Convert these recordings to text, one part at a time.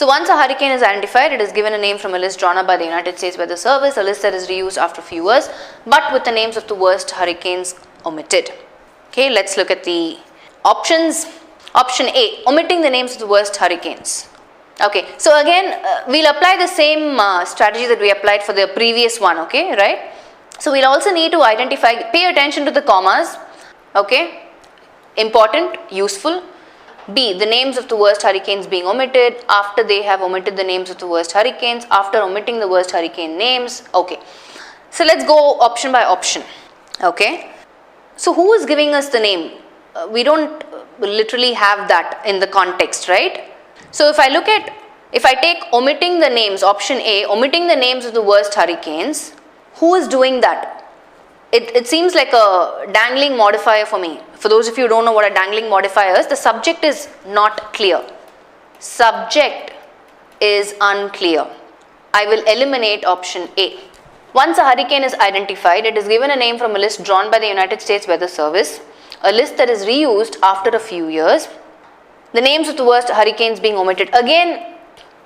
So once a hurricane is identified, it is given a name from a list drawn up by the United States Weather Service, a list that is reused after a few years, but with the names of the worst hurricanes omitted. Okay, let's look at the options. Option A, omitting the names of the worst hurricanes. Okay, so again, we'll apply the same strategy that we applied for the previous one, okay, right? So we'll also need to identify, pay attention to the commas, okay, important, useful. B, the names of the worst hurricanes being omitted after they have omitted the names of the worst hurricanes, after omitting the worst hurricane names, okay. So let's go option by option, okay. So who is giving us the name? We don't literally have that in the context, right? So if I take omitting the names, option A, omitting the names of the worst hurricanes, who is doing that? It seems like a dangling modifier for me. For those of you who don't know what a dangling modifier is, the subject is not clear. Subject is unclear. I will eliminate option A. Once a hurricane is identified, it is given a name from a list drawn by the United States Weather Service, a list that is reused after a few years. The names of the worst hurricanes being omitted. Again,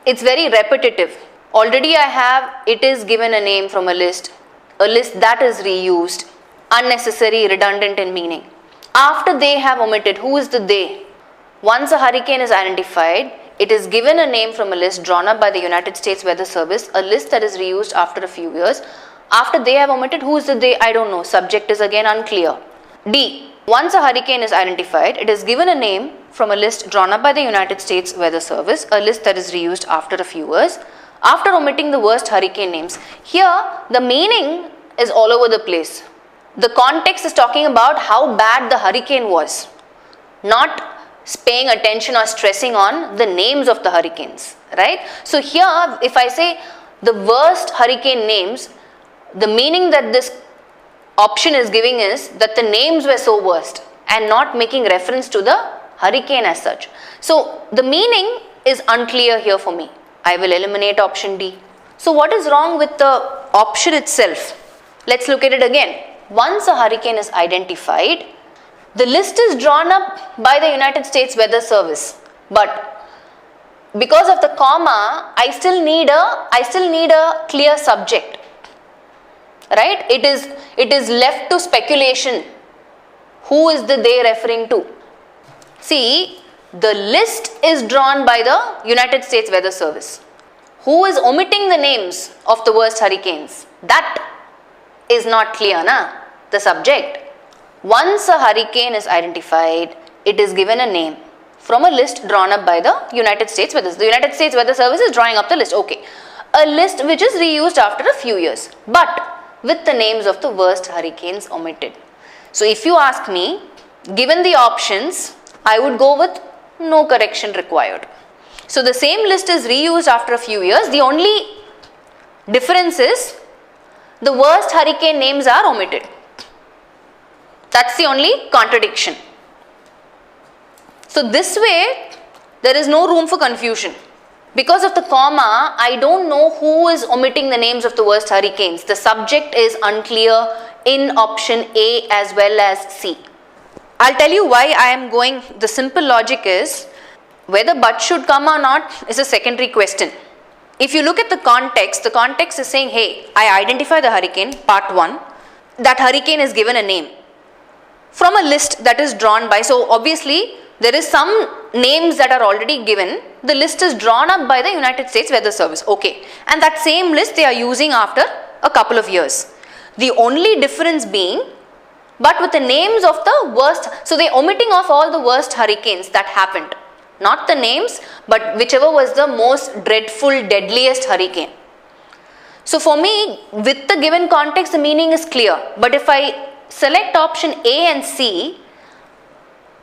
it's very repetitive. Already I have, it is given a name from a list that is reused, unnecessary, redundant in meaning. After they have omitted, who is the they? Once a hurricane is identified, it is given a name from a list drawn up by the United States Weather Service, a list that is reused after a few years. After they have omitted, who is the they? I don't know. Subject is again unclear. D. Once a hurricane is identified, it is given a name from a list drawn up by the United States Weather Service, a list that is reused after a few years. After omitting the worst hurricane names. Here, the meaning is all over the place. The context is talking about how bad the hurricane was, not paying attention or stressing on the names of the hurricanes, right? So here, if I say the worst hurricane names, the meaning that this option is giving is that the names were so worst and not making reference to the hurricane as such. So the meaning is unclear here for me. I will eliminate option D. So what is wrong with the option itself? Let's look at it again. Once a hurricane is identified, the list is drawn up by the United States Weather Service, but because of the comma, I still need a clear subject, right? It is left to speculation. Who is the they referring to? See, the list is drawn by the United States Weather Service. Who is omitting the names of the worst hurricanes? That is not clear, na? The subject. Once a hurricane is identified, it is given a name from a list drawn up by the United States Weather Service. The United States Weather Service is drawing up the list. Okay. A list which is reused after a few years, but with the names of the worst hurricanes omitted. So if you ask me, given the options, I would go with no correction required. So the same list is reused after a few years. The only difference is the worst hurricane names are omitted. That's the only contradiction. So this way, there is no room for confusion. Because of the comma, I don't know who is omitting the names of the worst hurricanes. The subject is unclear in option A as well as C. I'll tell you why I am going, the simple logic is, whether but should come or not is a secondary question. If you look at the context is saying, hey, I identify the hurricane, part 1, that hurricane is given a name from a list that is drawn by, so obviously there is some names that are already given, the list is drawn up by the United States Weather Service, okay, and that same list they are using after a couple of years. The only difference being, but with the names of the worst, so they are omitting off all the worst hurricanes that happened. Not the names, but whichever was the most dreadful, deadliest hurricane. So for me, with the given context, the meaning is clear. But if I select option A and C,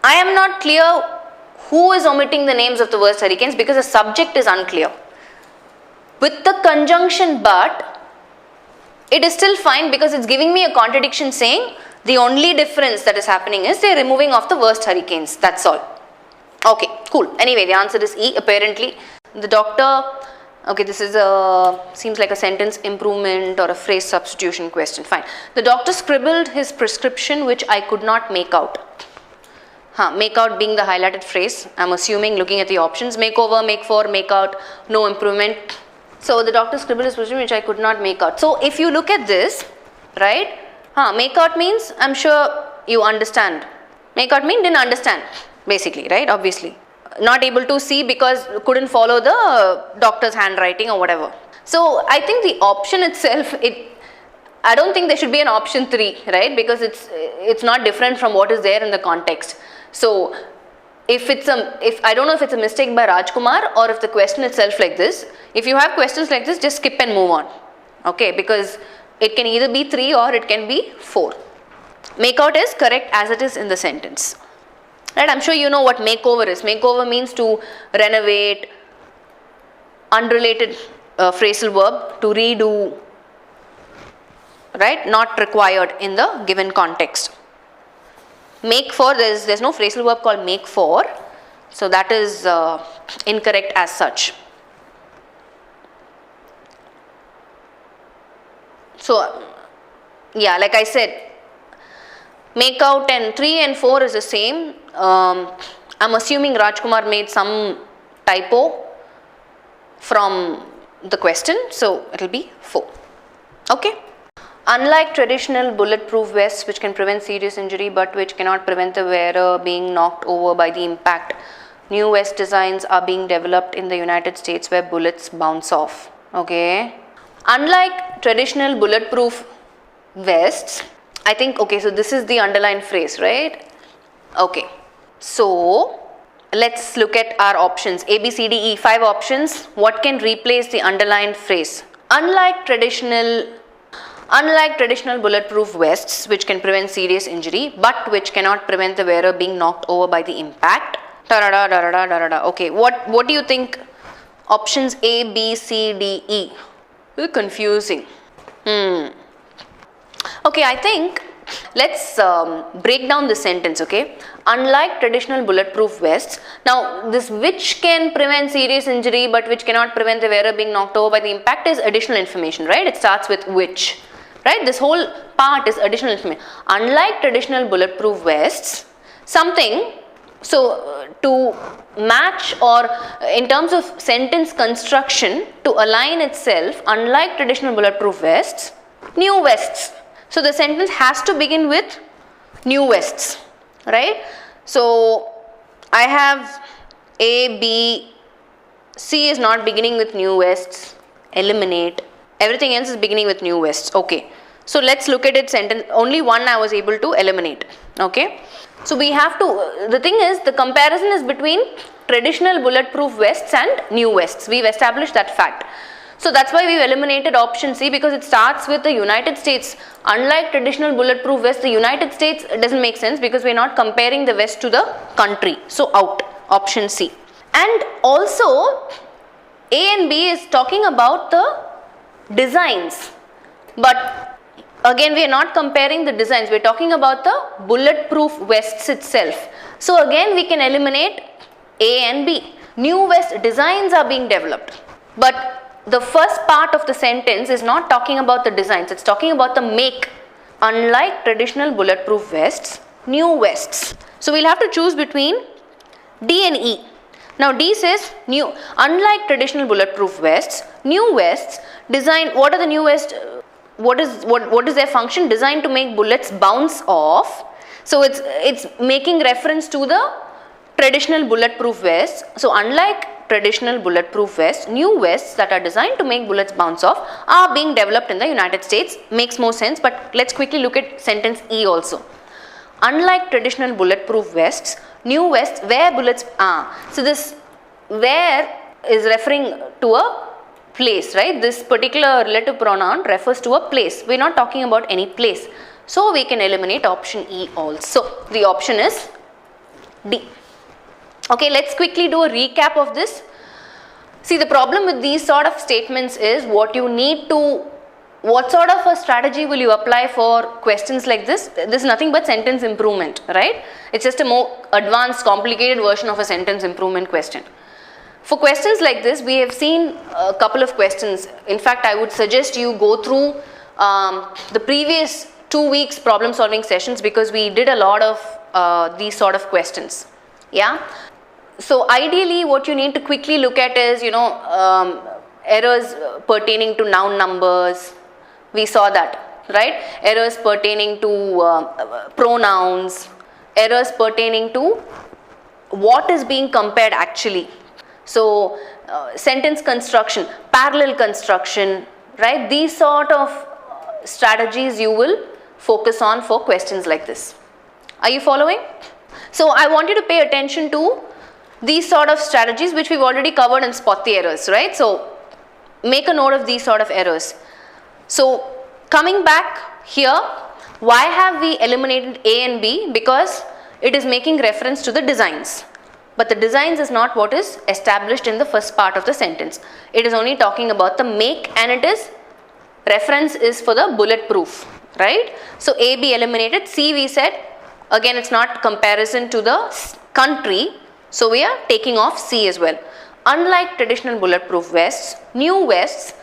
I am not clear who is omitting the names of the worst hurricanes because the subject is unclear. With the conjunction but, it is still fine because it's giving me a contradiction saying the only difference that is happening is they are removing off the worst hurricanes. That's all. Okay, cool. Anyway, the answer is E. Apparently, the doctor, okay, this is seems like a sentence improvement or a phrase substitution question. Fine. The doctor scribbled his prescription which I could not make out. Make out being the highlighted phrase. I'm assuming looking at the options. Makeover, make for, make out, no improvement. So the doctor scribbled his prescription which I could not make out. So if you look at this, right, make out means I'm sure you understand. Make out means didn't understand basically, right, obviously. Not able to see because couldn't follow the doctor's handwriting or whatever. So I think the option itself, I don't think there should be an option 3, right, because it's not different from what is there in the context. So if I don't know if it's a mistake by Rajkumar or if the question itself like this. If you have questions like this, just skip and move on, okay, because it can either be 3 or it can be 4. Make out is correct as it is in the sentence, right? I'm sure you know what makeover is. Makeover means to renovate, unrelated phrasal verb, to redo, right, not required in the given context. Make for, there's no phrasal verb called make for, so that is incorrect as such. So yeah, like I said, make out and 3 and 4 is the same. I'm assuming Rajkumar made some typo from the question, so it will be 4. Okay. Unlike traditional bulletproof vests which can prevent serious injury but which cannot prevent the wearer being knocked over by the impact, new vest designs are being developed in the United States where bullets bounce off. Okay. Unlike traditional bulletproof vests, I think, okay, so this is the underlined phrase, right? Okay. So let's look at our options. A, B, C, D, E, 5 options. What can replace the underlined phrase? Unlike traditional bulletproof vests which can prevent serious injury but which cannot prevent the wearer being knocked over by the impact. Okay, what do you think? Options A, B, C, D, E. A little confusing. Okay, I think let's break down the sentence, okay? Unlike traditional bulletproof vests, now this which can prevent serious injury but which cannot prevent the wearer being knocked over by the impact is additional information, right? It starts with which, right? This whole part is additional information. Unlike traditional bulletproof vests, something, so to match or in terms of sentence construction to align itself, unlike traditional bulletproof vests, new vests. So the sentence has to begin with new vests, right? So I have A, B, C is not beginning with new vests, eliminate. Everything else is beginning with new vests, okay. So let's look at its sentence. Only one I was able to eliminate, okay. So we have to, the thing is, the comparison is between traditional bulletproof vests and new vests. We've established that fact. So that's why we've eliminated option C, because it starts with the United States. Unlike traditional bulletproof vests, the United States doesn't make sense because we're not comparing the vest to the country. So out, option C. And also A and B is talking about the designs, but again we are not comparing the designs, we are talking about the bulletproof vests itself. So again we can eliminate A and B. New vest designs are being developed, but the first part of the sentence is not talking about the designs, it's talking about the make. Unlike traditional bulletproof vests, new vests. So we'll have to choose between D and E. Now D says new, unlike traditional bulletproof vests, new vests design, what are the new vests, what is their function? Designed to make bullets bounce off. So it's making reference to the traditional bulletproof vests. So unlike traditional bulletproof vests, new vests that are designed to make bullets bounce off are being developed in the United States. Makes more sense, but let's quickly look at sentence E also. Unlike traditional bulletproof vests, new vests where bullets are. So this where is referring to a place, right? This particular relative pronoun refers to a place. We're not talking about any place. So we can eliminate option E also. The option is D. Okay, let's quickly do a recap of this. See, the problem with these sort of statements is what sort of a strategy will you apply for questions like this? This is nothing but sentence improvement, right? It's just a more advanced, complicated version of a sentence improvement question. For questions like this, we have seen a couple of questions. In fact, I would suggest you go through the previous 2 weeks problem solving sessions, because we did a lot of these sort of questions. Yeah. So ideally what you need to quickly look at is, errors pertaining to noun numbers. We saw that, right? Errors pertaining to pronouns, errors pertaining to what is being compared actually. So sentence construction, parallel construction, right? These sort of strategies you will focus on for questions like this. Are you following? So I want you to pay attention to these sort of strategies which we've already covered and spot the errors, right? So make a note of these sort of errors. So coming back here, why have we eliminated A and B? Because it is making reference to the designs. But the designs is not what is established in the first part of the sentence. It is only talking about the make, and it is reference is for the bulletproof, right? So A, B eliminated. C we said, again it's not comparison to the country. So we are taking off C as well. Unlike traditional bulletproof vests, new vests,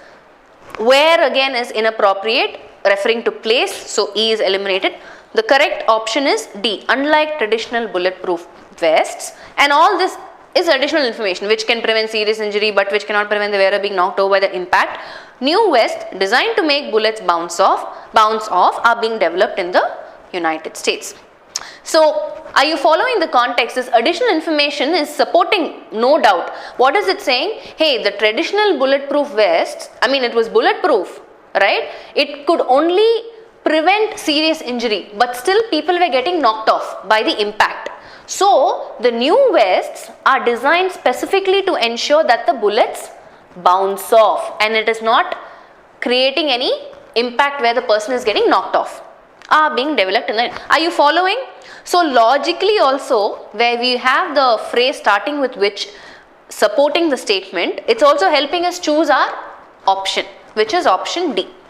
wear again is inappropriate, referring to place. So E is eliminated. The correct option is D, unlike traditional bulletproof vests. And all this is additional information which can prevent serious injury but which cannot prevent the wearer being knocked over by the impact. New vests designed to make bullets bounce off are being developed in the United States. So are you following the context? This additional information is supporting, no doubt. What is it saying? Hey, the traditional bulletproof vests, it was bulletproof, right? It could only prevent serious injury, but still people were getting knocked off by the impact. So the new vests are designed specifically to ensure that the bullets bounce off and it is not creating any impact where the person is getting knocked off. Are being developed in the. Are you following? So logically also, where we have the phrase starting with which supporting the statement, it's also helping us choose our option, which is option D.